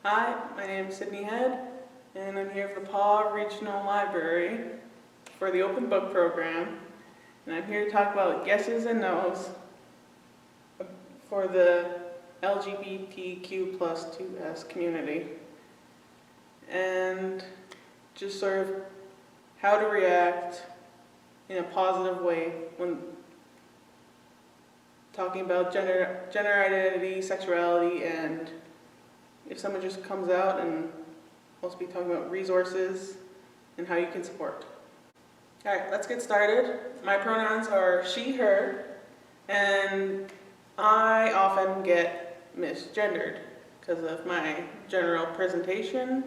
Hi, my name is Sydney Head, and I'm here for the Paw Regional Library for the Open Book Program, and I'm here to talk about yeses and nos for the LGBTQ plus 2S community, and just sort of how to react in a positive way when talking about gender identity, sexuality, and if someone just comes out, and also be talking about resources and how you can support. All right, let's get started. My pronouns are she, her, and I often get misgendered because of my general presentation.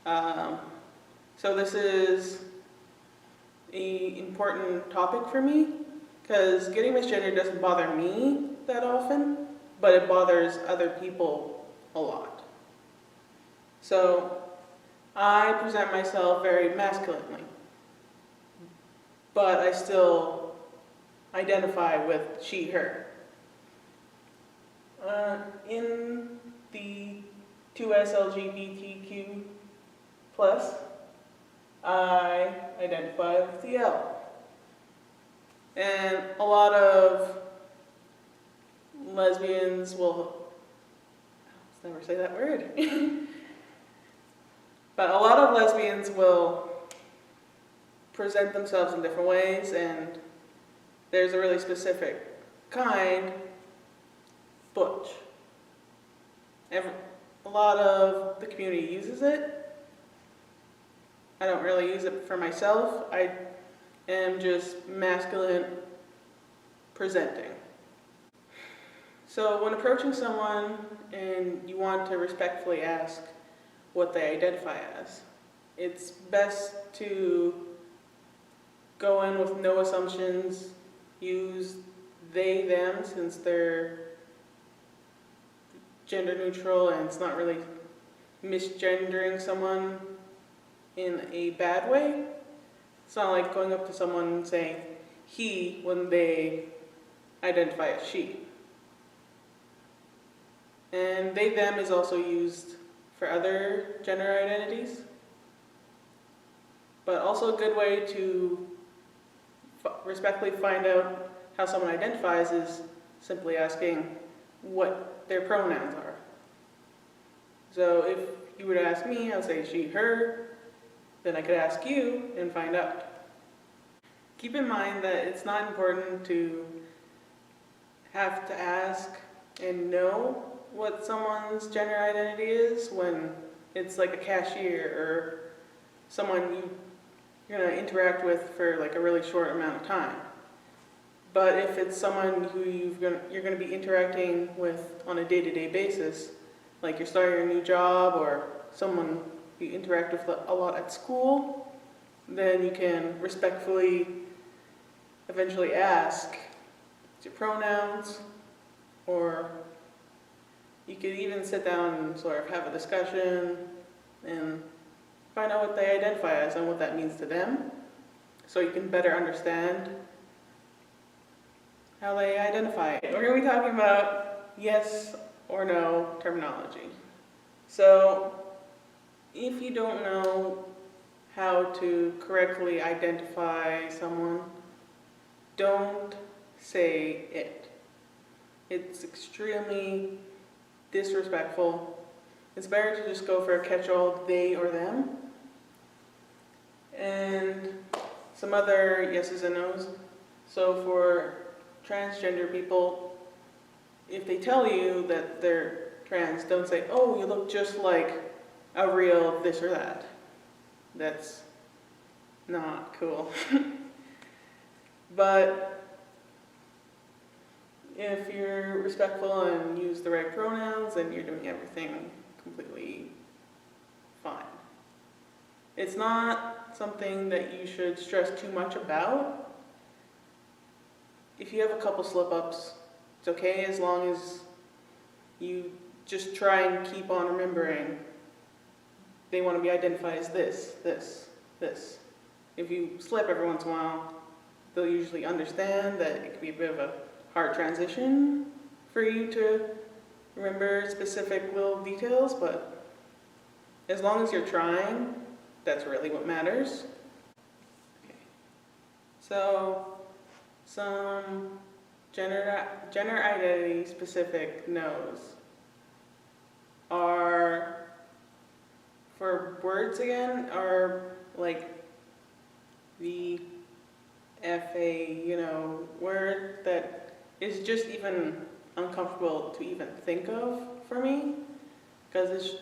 So this is an important topic for me because getting misgendered doesn't bother me that often, but it bothers other people a lot. So I present myself very masculinely, but I still identify with she, her. In the 2S LGBTQ plus, I identify with the L. And a lot of lesbians will, let's never say that word, but a lot of lesbians will present themselves in different ways, and there's a really specific kind, butch. A lot of the community uses it. I don't really use it for myself. I am just masculine presenting. So when approaching someone and you want to respectfully ask what they identify as, it's best to go in with no assumptions, use they, them, since they're gender neutral and it's not really misgendering someone in a bad way. It's not like going up to someone and saying he when they identify as she. And they, them is also used for other gender identities, but also a good way to respectfully find out how someone identifies is simply asking what their pronouns are. So if you were to ask me, I'll say she, her, then I could ask you and find out. Keep in mind that it's not important to have to ask and know what someone's gender identity is when it's like a cashier or someone you're going to interact with for like a really short amount of time. But if it's someone who you're going to be interacting with on a day-to-day basis, like you're starting a new job or someone you interact with a lot at school, then you can respectfully eventually ask your pronouns, or you could even sit down and sort of have a discussion and find out what they identify as and what that means to them, so you can better understand how they identify. We're going to be talking about yes or no terminology. So if you don't know how to correctly identify someone, don't say it. It's extremely disrespectful. It's better to just go for a catch-all they or them. And some other yeses and nos. So for transgender people, if they tell you that they're trans, don't say, oh, you look just like a real this or that. That's not cool. But if you're respectful and use the right pronouns, then you're doing everything completely fine. It's not something that you should stress too much about. If you have a couple slip-ups, it's okay as long as you just try and keep on remembering they want to be identified as this, this, this. If you slip every once in a while, they'll usually understand that it could be a bit of a hard transition for you to remember specific little details, but as long as you're trying, that's really what matters. Okay. So, some gender identity specific no's are, for words again, are like the FA, word that is just even uncomfortable to even think of for me, because it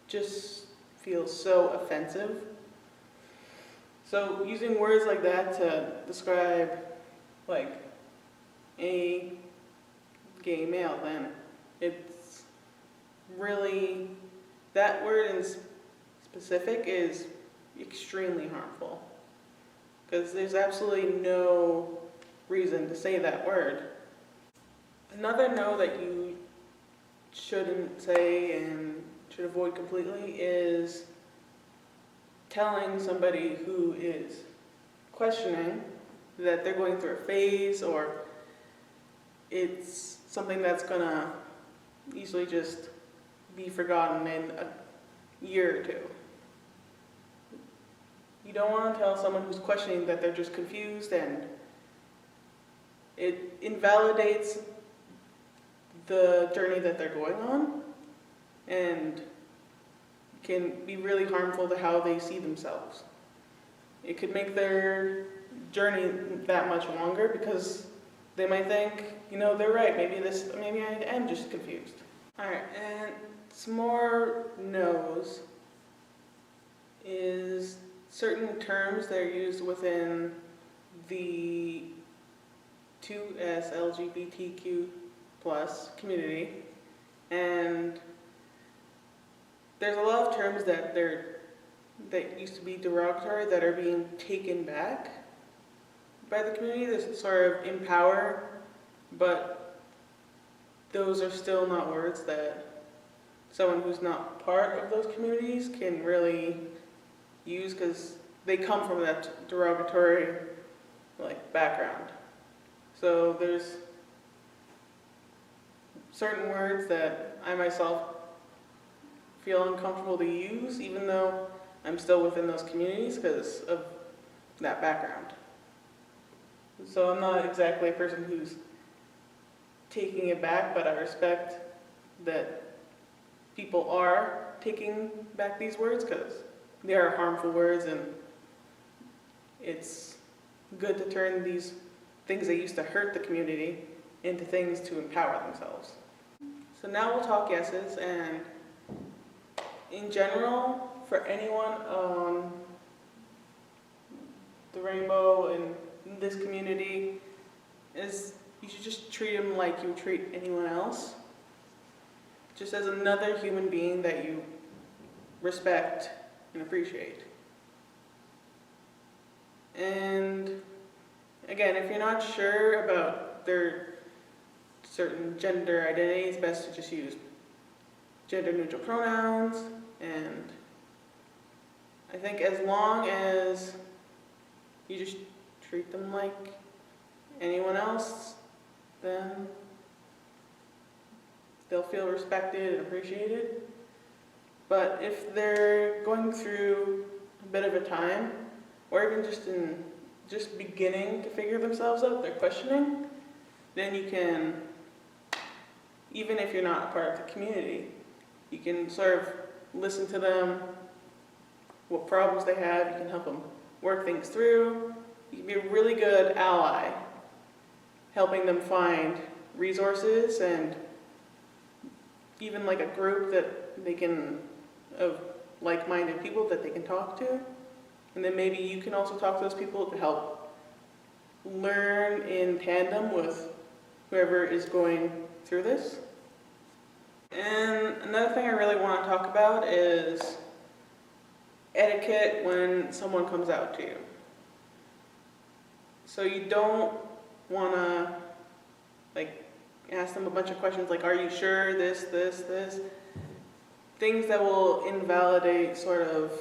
just feels so offensive. So using words like that to describe like a gay male, then it's really, that word in specific is extremely harmful, because there's absolutely no reason to say that word. Another no that you shouldn't say and should avoid completely is telling somebody who is questioning that they're going through a phase, or it's something that's gonna easily just be forgotten in a year or two. You don't want to tell someone who's questioning that they're just confused, and it invalidates the journey that they're going on and can be really harmful to how they see themselves. It could make their journey that much longer, because they might think, they're right, maybe I am just confused. Alright, and some more no's is certain terms that are used within the 2S LGBTQ plus community, and there's a lot of terms that used to be derogatory that are being taken back by the community. This sort of empower, but those are still not words that someone who's not part of those communities can really use, because they come from that derogatory background. So there's certain words that I myself feel uncomfortable to use, even though I'm still within those communities, because of that background. So I'm not exactly a person who's taking it back, but I respect that people are taking back these words, because they are harmful words, and it's good to turn these things that used to hurt the community into things to empower themselves. So now we'll talk yeses, and in general, for anyone on the rainbow in this community, is you should just treat them like you treat anyone else, just as another human being that you respect and appreciate. And again, if you're not sure about their certain gender identity, it's best to just use gender neutral pronouns. And I think as long as you just treat them like anyone else, then they'll feel respected and appreciated. But if they're going through a bit of a time, or even just beginning to figure themselves out, they're questioning, then you can, even if you're not a part of the community, you can sort of listen to them, what problems they have, you can help them work things through. You can be a really good ally, helping them find resources and even a group that they can, of like-minded people that they can talk to. And then maybe you can also talk to those people to help learn in tandem with whoever is going through this. And another thing I really want to talk about is etiquette when someone comes out to you. So you don't want to ask them a bunch of questions like, are you sure, this. Things that will invalidate sort of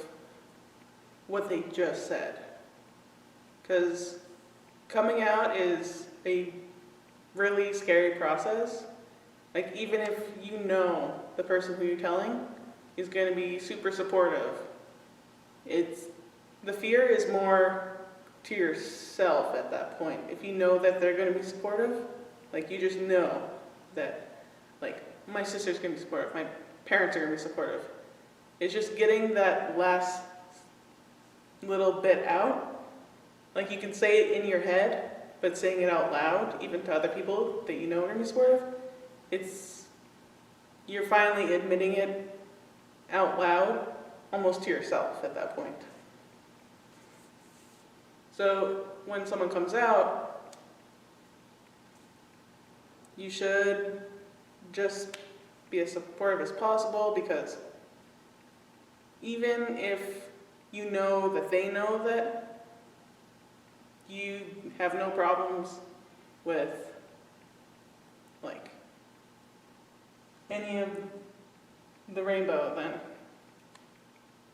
what they just said. Because coming out is a really scary process. Even if you know the person who you're telling, is going to be super supportive. The fear is more to yourself at that point. If you know that they're going to be supportive, like you just know that, like, my sister's going to be supportive, my parents are going to be supportive. It's just getting that last little bit out. Like, you can say it in your head, but saying it out loud, even to other people that you know are going to be supportive, you're finally admitting it out loud, almost to yourself at that point. So when someone comes out, you should just be as supportive as possible, because even if you know that they know that you have no problems with, like, any of the rainbow, then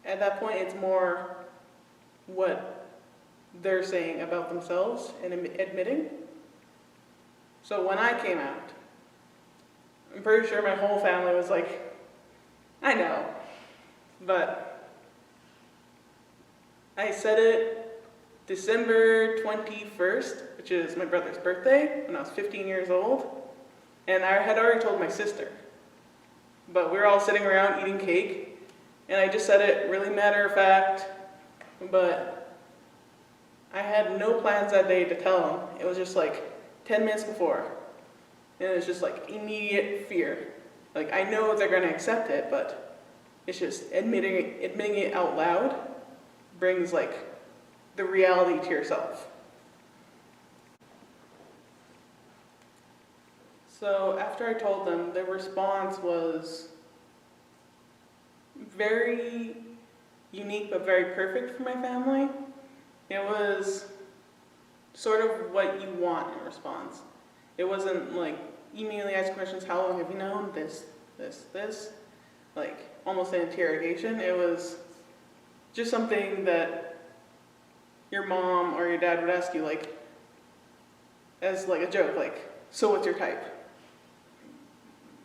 at that point it's more what they're saying about themselves and admitting. So when I came out, I'm pretty sure my whole family was like, I know, but I said it December 21st, which is my brother's birthday, when I was 15 years old, and I had already told my sister. But we were all sitting around eating cake, and I just said it really matter of fact, but I had no plans that day to tell them. It was just like 10 minutes before, and it was just like immediate fear. Like, I know they're going to accept it, but it's just admitting it out loud brings, like, the reality to yourself. So after I told them, their response was very unique but very perfect for my family. It was sort of what you want in response. It wasn't like immediately ask questions, how long have you known, this, like almost an interrogation. It was just something that your mom or your dad would ask you, like, as like a joke, like, so what's your type?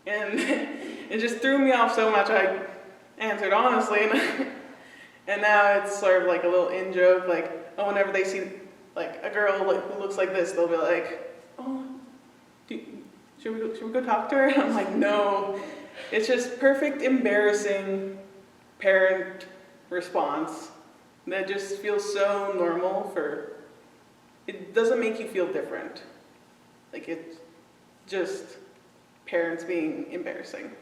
And it just threw me off so much. I answered honestly, and now it's sort of like a little in-joke, like, oh, whenever they see like a girl like who looks like this, they'll be like, oh, should we go talk to her? And I'm like, no. It's just perfect embarrassing parent response that just feels so normal. It doesn't make you feel different. Like, it's just parents being embarrassing.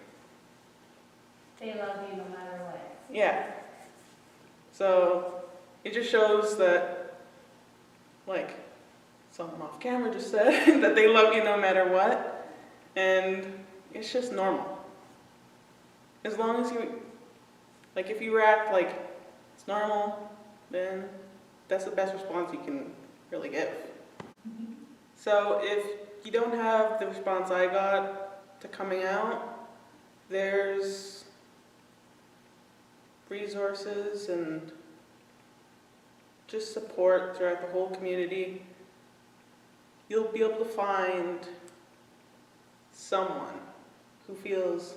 They love you no matter what. Yeah. So it just shows that, like someone off camera just said, that they love you no matter what, and it's just normal. As long as you, like, if you react like it's normal, then that's the best response you can really give. Mm-hmm. So if you don't have the response I got to coming out, there's resources and just support throughout the whole community. You'll be able to find someone who feels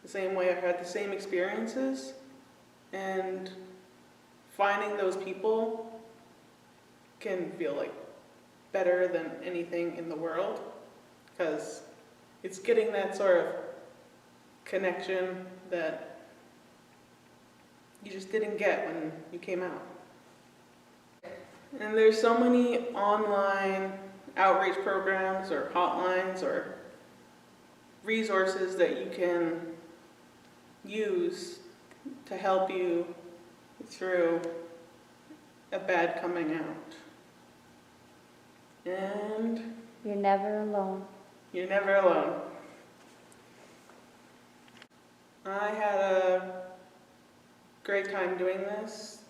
the same way, I've had the same experiences, and finding those people can feel like better than anything in the world, because it's getting that sort of connection that you just didn't get when you came out. And there's so many online outreach programs or hotlines or resources that you can use to help you through a bad coming out. And you're never alone. You're never alone. I had a great time doing this.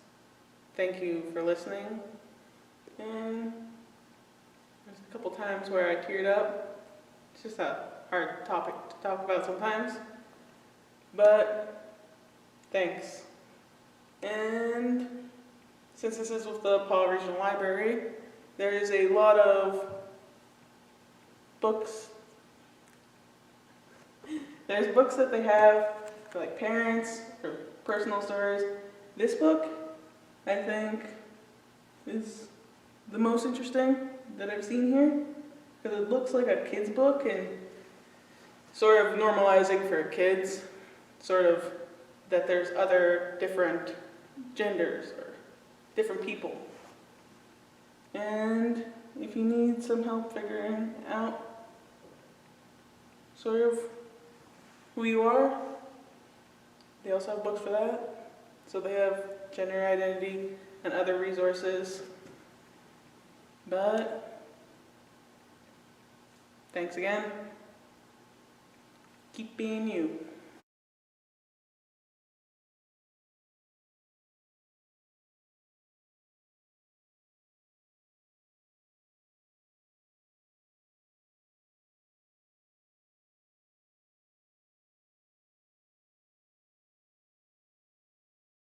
Thank you for listening. And there's a couple times where I teared up. It's just a hard topic to talk about sometimes. But thanks. And since this is with the Paul Regional Library, there is a lot of books. There's books that they have for like parents or personal stories. This book, I think, is the most interesting that I've seen here, because it looks like a kid's book and sort of normalizing for kids, sort of that there's other different genders or different people. And if you need some help figuring out sort of who you are, they also have books for that. So they have gender identity and other resources. But thanks again. Keep being you.